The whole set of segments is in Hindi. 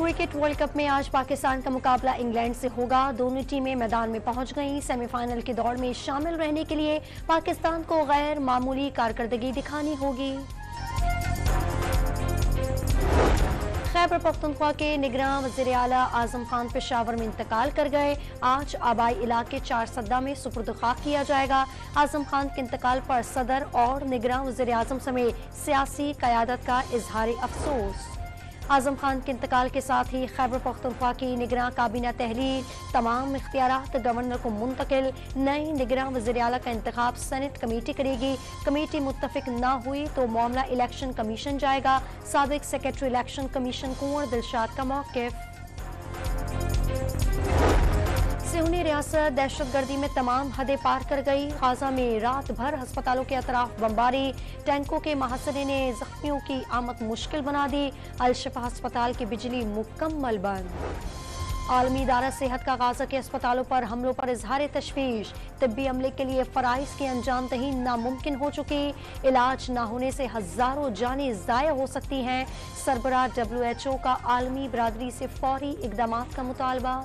क्रिकेट वर्ल्ड कप में आज पाकिस्तान का मुकाबला इंग्लैंड से होगा। दोनों टीमें मैदान में पहुंच गईं। सेमीफाइनल के दौर में शामिल रहने के लिए पाकिस्तान को गैर मामूली कारकर्दगी दिखानी होगी। खैबर पख्तूनख्वा के निगरां वज़ीर आला आजम खान पेशावर में इंतकाल कर गए। आज आबाई इलाके 4 सद्दा में सुपुर्द खाक किया जाएगा। आजम खान के इंतकाल पर सदर और निगरां वज़ीर आजम समेत सियासी क़यादत का इजहार अफसोस। आजम खान के इंतकाल के साथ ही खैबर पख्तूनख्वा की निगरां काबीना तहरीर तमाम इख्तियारात गवर्नर को मुंतकिल। नई निगरां वज़ीर आला का इंतखाब सेनेट कमेटी करेगी। कमेटी मुत्तफिक न हुई तो मामला इलेक्शन कमीशन जाएगा। साबिक सेक्रेटरी इलेक्शन कमीशन कुंवर दिलशाद का मौक़िफ़। सिहूनी रियासत दहशतगर्दी में तमाम हदें पार कर गई। गाजा में रात भर अस्पतालों के अतराफ बमबारी। टैंकों के महासरे ने जख्मियों की आमद मुश्किल बना दी। अल-शिफा अस्पताल की बिजली मुकम्मल बंद। आलमी इदारा सेहत का गाजा के अस्पतालों पर हमलों पर इजहार तशवीश। तिब्बी अमले के लिए फराइज की अंजाम दही नामुमकिन हो चुकी। इलाज न होने से हजारों जानें ज़ाया हो सकती हैं। सरबराह WHO का आलमी बरादरी से फौरी इकदाम का मुतालबा।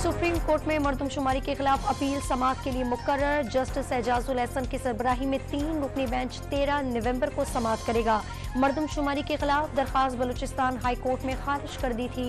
सुप्रीम कोर्ट में मरदमशुमारी के खिलाफ अपील समाअत के लिए मुकर्रर। जस्टिस एजाजुल एहसन की सरबराही में 3 रुकनी बेंच 13 नवंबर को समाअत करेगा। मरदमशुमारी के खिलाफ दरखास्त बलूचिस्तान हाई कोर्ट में खारिज कर दी थी।